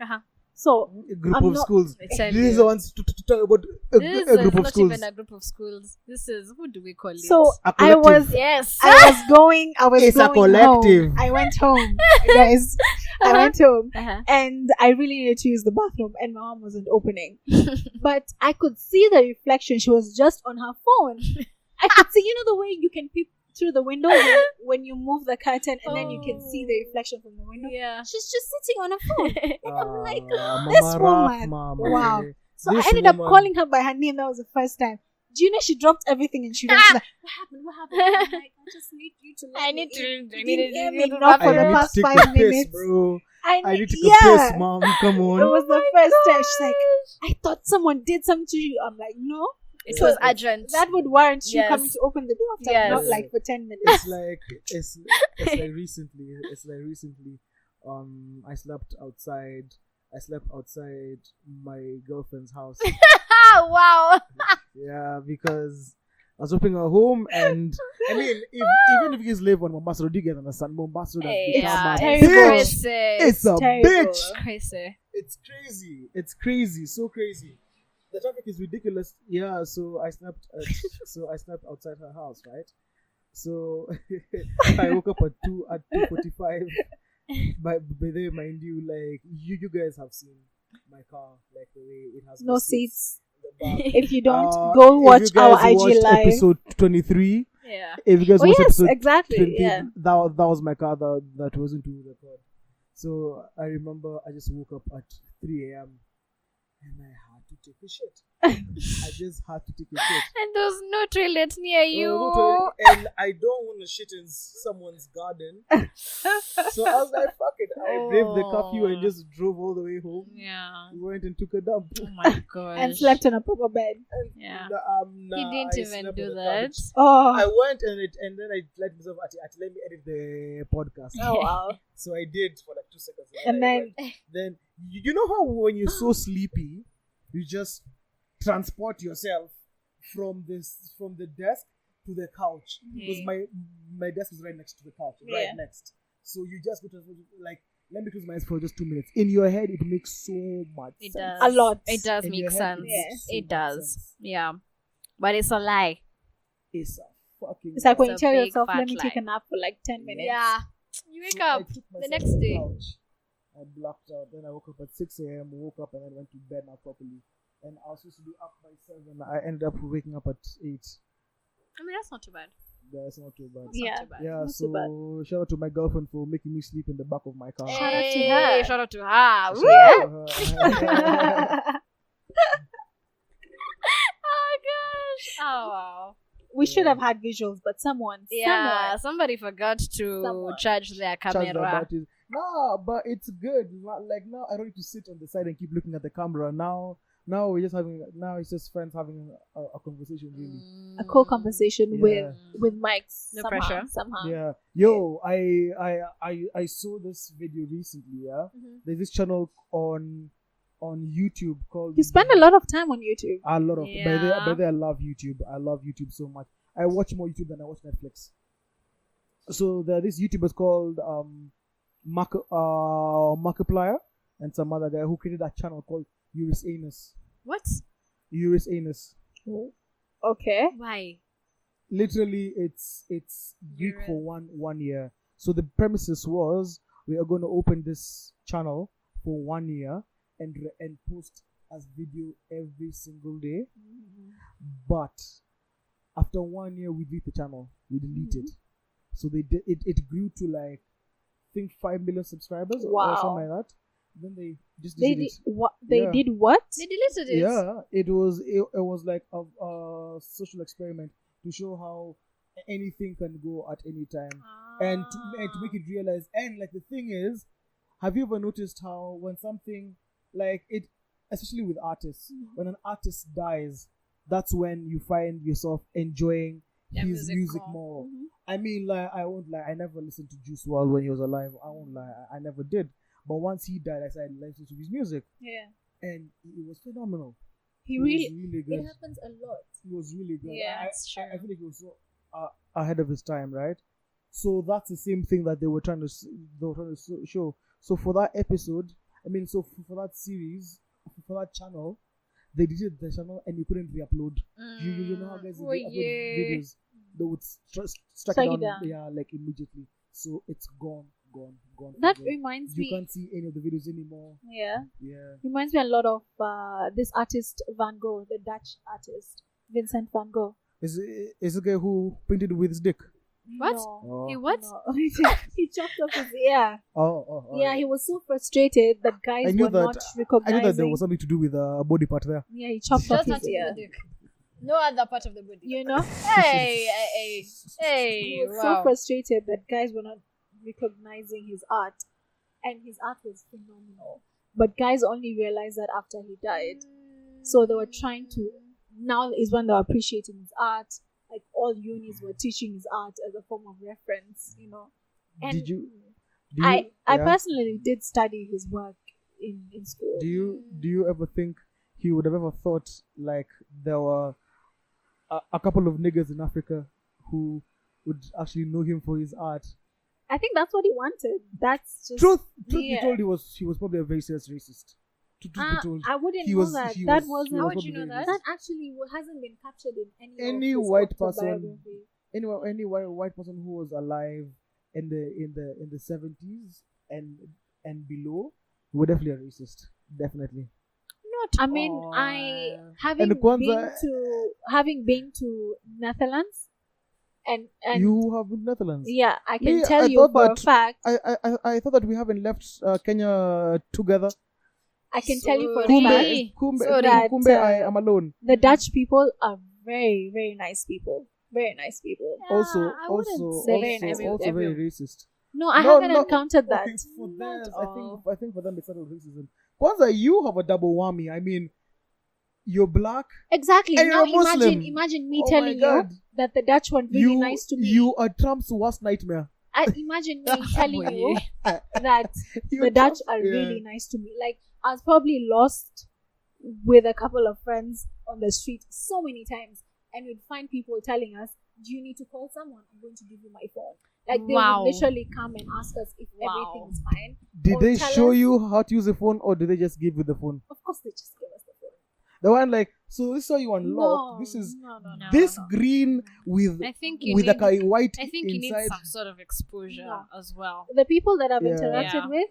Uh-huh. So A group I'm of not- schools. I tell This is you. the ones to talk about This a group is of not schools. even a group of schools. This is, who do we call it? so A I collective. was yes. I was It's a going collective. home. I went home, guys. I went home. Uh-huh. And I really needed to use the bathroom, and my mom wasn't opening. But I could see the reflection. She was just on her phone. I could see, the way you can peep through the window when you move the curtain, and then you can see the reflection from the window. Yeah. She's just sitting on her phone. And I'm like, Mama this Raf, woman. Mama. Wow. So This I ended up woman. calling her by her name. That was the first time. Do you know she dropped everything and she went to like, what happened? I'm like, I just need you to let I me need to. in. I You need didn't to hear go me to the knock for I the need to past take 5 a piss, minutes. bro. I need to take yeah. a piss, mom. Come It on. was the first time. She's like, I thought someone did something to you. I'm like, no. It So was urgent. That would warrant you Yes. coming to open the door after Yes. not like for 10 minutes. It's like recently. I slept outside my girlfriend's house. Wow. Yeah, because I was opening her home, and I mean, even if you guys live on Mombasa Road, you get understand. Mombasa Road has Hey, become yeah, a terrible. it's bitch. crazy. It's a terrible. bitch. Crazy. It's crazy. So crazy. The traffic is ridiculous. Yeah. So I slept. Outside her house, right? So I woke up at 2:45. By the way, mind you, like you guys have seen my car, like the way it has No seats. in the back. If you don't, If go you watch our guys IG watched live. episode 23. Yeah. If you guys Oh, watched yes, episode exactly. 20, Yeah. that was my car that wasn't to record. So I remember I just woke up at 3 a.m. and I had to take a shit. I just had to take a shit. And there's no toilet near you. And I don't want to shit in someone's garden. So I was like, fuck it. I braved the curfew and just drove all the way home. Yeah. We went and took a dump. Oh my gosh. And slept on a proper bed. Yeah. Nah, He didn't I even slept do on the that. couch. Oh, I went and then I let myself let me edit the podcast. oh wow. So I did for like 2 seconds. And I then- went. Then you know how when you're so sleepy, you just transport yourself from the desk to the couch, because my desk is right next to the couch, right Yeah. next. So you just go to like, let me close my eyes for just 2 minutes. In your head, it makes so much It sense. does. A lot. It does In make your head, sense. makes so It much does. sense. Yeah. But it's a lie. It's a fucking. It's like when you It's a tell big yourself, fat let me lie. take a nap for like 10 minutes. Yeah. You wake So I up took the myself next to day. couch. I blocked out. Then I woke up at 6 a.m. Woke up and then went to bed now properly. And I was supposed to be up by 7. I ended up waking up at 8. I mean, that's not too bad. That's not too bad. That's not Yeah. too bad. Yeah, Not too so shout out to my girlfriend for making me sleep in the back of my car. Shout out to Hey, her. Shout out to her. Shout Woo. out to her. Oh gosh. Oh wow. We should have had visuals, but someone. Somebody forgot to Someone. charge their Charge the camera. batteries. No, but it's good. Like now, I don't need to sit on the side and keep looking at the camera. Now we're just having. Now it's just friends having a conversation, really. A co-conversation Yeah. with mics. No somehow, pressure. Somehow. Yeah. Yo, I saw this video recently. Yeah. Mhm. There's this channel on YouTube called. You spend a lot of time on YouTube. A lot of. Yeah. By the way, I love YouTube. I love YouTube so much. I watch more YouTube than I watch Netflix. So there are these YouTubers called Markiplier and some other guy who created a channel called Uris Anus. What? Uris Anus. Okay. Why? Literally, it's Greek Urine. for one year. So the premises was we are going to open this channel for 1 year and post as video every single day. But After 1 year, we delete the channel. We deleted. So they did it grew to like, I think 5 million subscribers or something like that. Then they just deleted it. What they did? What They deleted it. Yeah, it was like a social experiment to show how anything can go at any time, and to make it realize. And like the thing is, have you ever noticed how when something like it, especially with artists, when an artist dies, that's when you find yourself enjoying his music more. I mean, like, I won't lie, I never listened to Juice WRLD when he was alive. I won't lie, I never did. But once he died, I started listening to his music. Yeah. And it was phenomenal. He was really good. It happens a lot. He was really good. Yeah, that's true. I feel like he was so ahead of his time, right? So that's the same thing that they were trying to show. So for that episode, I mean, so for that series, for that channel, they deleted the channel and you couldn't re-upload. You know how guys re-upload videos, they would strike it down, yeah, like immediately. So it's gone. That reminds me. You can't see any of the videos anymore. Yeah. Yeah. Reminds me a lot of this artist Van Gogh, the Dutch artist Vincent van Gogh. Is the guy who painted with his dick? What? No. Oh. He what? No. He chopped off his ear. Oh. Yeah, he was so frustrated that guys were not recognizing. I knew that there was something to do with a body part there. Yeah, he chopped off Just his ear. No other part of the body. You know? Hey. He was so frustrated that guys were not recognizing his art, and his art was phenomenal. But guys only realized that after he died. So they were trying to. Now is when they were appreciating his art. Like all unis were teaching his art as a form of reference, you know. And I personally did study his work in school. Do you ever think he would have ever thought like there were a couple of niggas in Africa who would actually know him for his art? I think that's what he wanted. That's just truth be told, he was probably a very serious racist. Truth be told, I wouldn't know that. That wasn't. How would you know that? That actually hasn't been captured in any white person. Any white person who was alive in the 70s and below were definitely a racist. Definitely. I mean, having been to Netherlands. And you have been Netherlands. Yeah, I can tell you for a fact. I thought that we haven't left Kenya together. I can tell you for a fact. Kumbe, I am alone. The Dutch people are very, very nice people. Very nice people. Yeah, also very racist. No, I haven't encountered that. Okay, for theirs, I think for them it's not racism. Kwanzaa, you have a double whammy. I mean, you're black. Exactly. And now you're Muslim. imagine me telling you that the Dutch one really nice to me. You are Trump's worst nightmare. Imagine me telling you that the Dutch are really nice to me. Like, I was probably lost with a couple of friends on the street so many times, and we'd find people telling us, "Do you need to call someone? I'm going to give you my phone." Like, they would literally come and ask us if everything is fine. Did they show you how to use the phone, or did they just give you the phone? Of course, they just gave us the phone. The one like, so this is how you unlock. This is green with I think a white. I think you need some sort of exposure as well. The people that I've interacted with,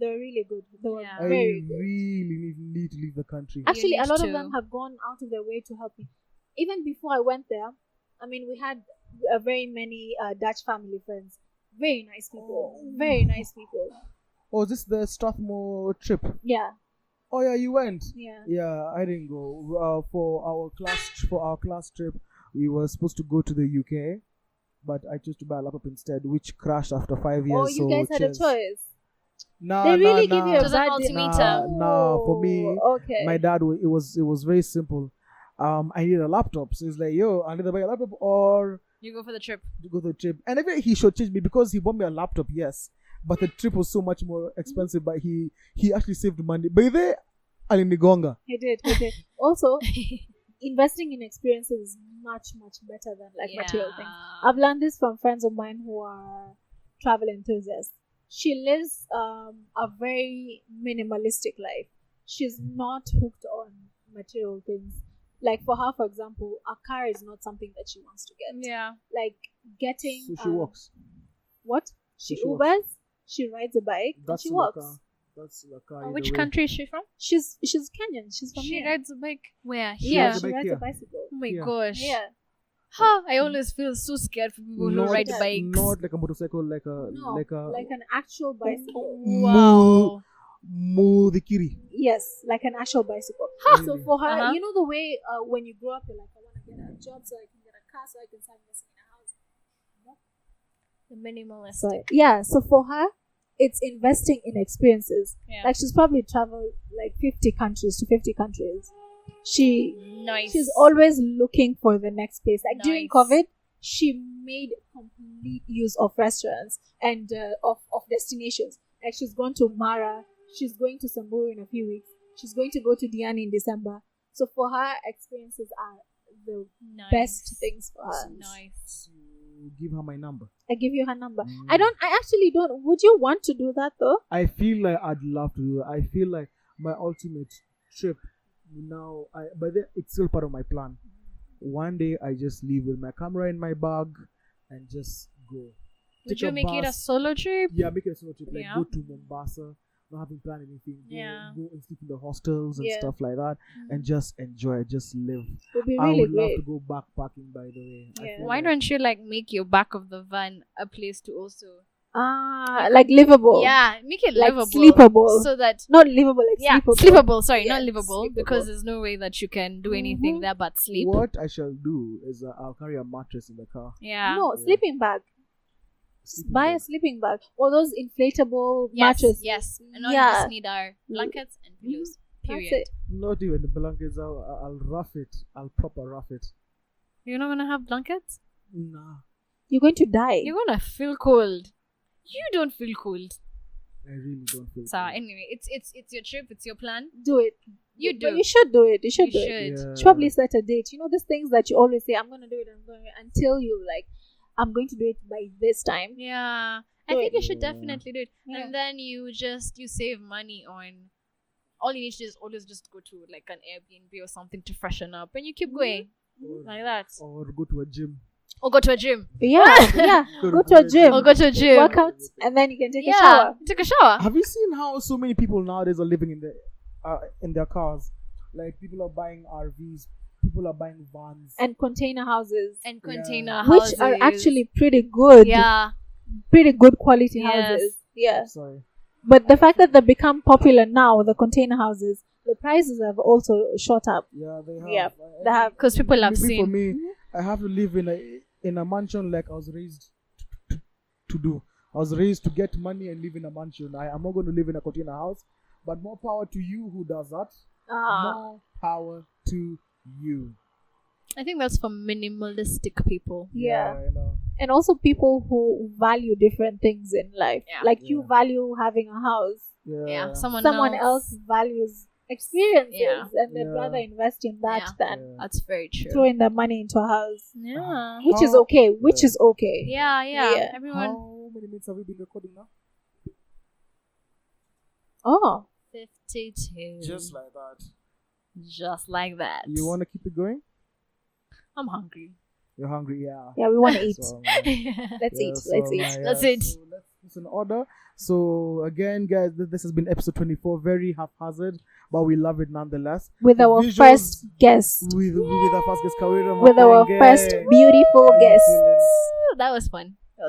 they're really good. They were very good. I really need to leave the country. Actually, a lot of them have gone out of their way to help me. Even before I went there, I mean, we had very many Dutch family friends. Very nice people. Very nice people. Oh, is this the Strathmore trip? Yeah. Oh yeah, you went. Yeah, I didn't go. For our class trip, we were supposed to go to the UK, but I chose to buy a laptop instead, which crashed after 5 years. Oh, you guys had a choice. They really give you a bad multimeter. For me, my dad. It was very simple. I need a laptop, so he's like, "Yo, I need to buy a laptop, or you go for the trip." And even he should change me because he bought me a laptop, yes. But the trip was so much more expensive. But he actually saved money. But they alinigonga. He did. Also, investing in experiences is much better than material things. I've learned this from friends of mine who are travel enthusiasts. She lives a very minimalistic life. She's not hooked on material things. Like for her, for example, a car is not something that she wants to get. Yeah. Like getting. So she walks. What? She Ubers. She rides a bike. And she walks. That's the car. Which country is she from? She's Kenyan. She's from here. She rides a bike where? She rides a bicycle. Oh my gosh. Yeah. I always feel so scared for people who ride bikes. Not like a motorcycle, like an actual bicycle. Wow. Mudikiri. Yes, like an actual bicycle. Really? So for her, you know the way when you grow up, you're like, I want to get a job so I can get a car so I can start investing in a house. The minimalist. So for her, it's investing in experiences. Yeah. Like she's probably traveled like 50 countries. She's always looking for the next place. Like during COVID, she made complete use of restaurants and of destinations. Like she's gone to Mara, she's going to Samburu in a few weeks, she's going to go to Diani in December. So for her, experiences are the best things for her. Nice. Give her my number. I give you her number. I actually don't. Would you want to do that though? I feel like I'd love to do that. I feel like my ultimate trip now, but it's still part of my plan. One day I just leave with my camera in my bag and just go. Would you make it a solo trip? Yeah, make it a solo trip. Like go to Mombasa, not having planned anything. Go and sleep in the hostels and stuff like that, and just enjoy, just live. It'd be I really would love great. to go backpacking, by the way. Yeah. Why don't you make your back of the van a place to also like livable. Yeah, make it like livable. Sleepable. So that not livable, like sleepable. Sleepable, sorry, not Yes, livable. sleepable. Because there's no way that you can do anything there but sleep. What I shall do is I'll carry a mattress in the car. Yeah. No, sleeping bag. Buy a sleeping bag. Or those inflatable mattresses. Yes. And all you just need are blankets and pillows. Period. That's it. Not even the blankets. I'll rough it. I'll proper rough it. You're not gonna have blankets? Nah. You're going to die. You're gonna feel cold. You don't feel cold. I really don't feel So cold. anyway, it's your trip, it's your plan. Do it. You do. But you should do it. You should do it. should. Yeah. You should probably set a date. You know these things that you always say, I'm going to do it, until you I'm going to do it by this time. Yeah. I Do think it. you should definitely do it. Yeah. And then you save money on all you need to do is always just go to like an Airbnb or something to freshen up and you keep going. Like that. Or go to a gym. Or go to a gym. Yeah. Go to a gym. Or go to a gym. Work out, and then you can take a shower. Take a shower. Have you seen how so many people nowadays are living in their cars? Like people are buying RVs, people are buying vans. And container houses. And container Which houses. are actually pretty good. Yeah. Pretty good quality Yes. houses. Yeah. Sorry. But the fact that they become popular now, the container houses, the prices have also shot up. Yeah, they have. Yeah, they have. Because people have Maybe for seen. me, I have to live in a mansion like I was raised to do. I was raised to get money and live in a mansion. I'm not going to live in a container house. But more power to you who does that. More power to you. I think that's for minimalistic people. Yeah. I know. And also people who value different things in life. Yeah. Like you value having a house. Yeah. Someone else values experiences and they'd Yeah. rather invest in that than That's very true. throwing their money into a house. Yeah. Which is okay. Is okay. Yeah. Everyone. How many minutes have we been recording now? Oh. 52. Just like that. Just like that. You want to keep it going? I'm hungry. You're hungry, yeah. Yeah, we want to eat. So, Let's eat. so, Let's eat. That's it. So let's put in order. So again, guys, this has been episode 24. Very haphazard, but we love it nonetheless. With our Visuals first guest. With our first guest, Kawira With our Mathenge. first beautiful How you guest. feeling? That was fun. How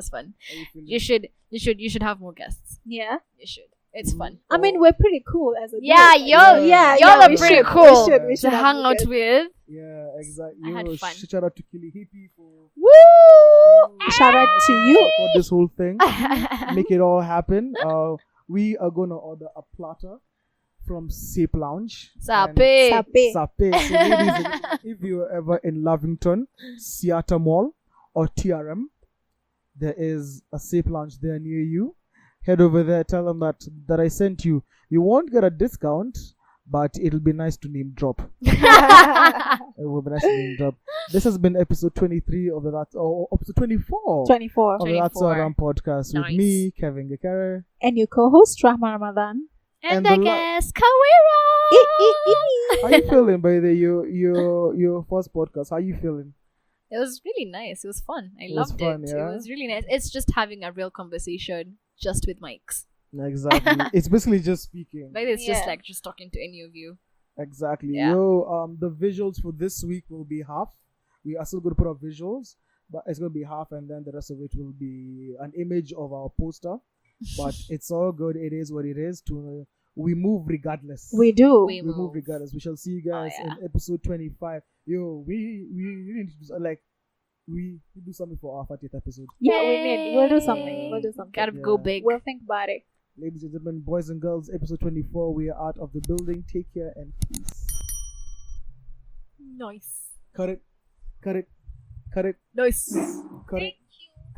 you feeling? You should have more guests. Yeah. You should. It's fun. I mean, we're pretty cool as a Yeah, group. y'all are we pretty should- cool we should to have hang more out guests. with. Yeah, exactly. I had fun. Shout out to Kili Hippie for Woo! Shout out to you. for this whole thing. Make it all happen. We are gonna order a platter from Sape Lounge. Sape. Sape. Sape. So ladies, if you're ever in Lavington, Seattle Mall, or TRM, there is a Sape Lounge there near you. Head over there, tell them that I sent you. You won't get a discount, but it'll be nice to name drop. It will be nice to name drop. This has been episode 23 of episode 24. 24. Of the That's 24. Haraam podcast with Nice. me, Kevin Gekere. And your co-host, Rahma Ramadan. And And I the guess Kawira. How you feeling, by the your first podcast? How you feeling? It was really nice. It was fun. I was loved fun, it. yeah? It was really nice. It's just having a real conversation just with mics. Exactly. It's basically just speaking. Like it's just Yeah. like just talking to any of you. Exactly. Yeah. The visuals for this week will be half. We are still going to put up visuals, but it's going to be half, and then the rest of it will be an image of our poster. But it's all good. It is what it is. We move regardless. We do. We move regardless. We shall see you guys in episode 25. Yo, we need to do, like we do something for our 40th episode. Yeah, we need. We'll do something. Gotta go big. We'll think about it. Ladies and gentlemen, boys and girls, episode 24. We are out of the building. Take care and peace. Nice. Cut it. Nice. Cut it.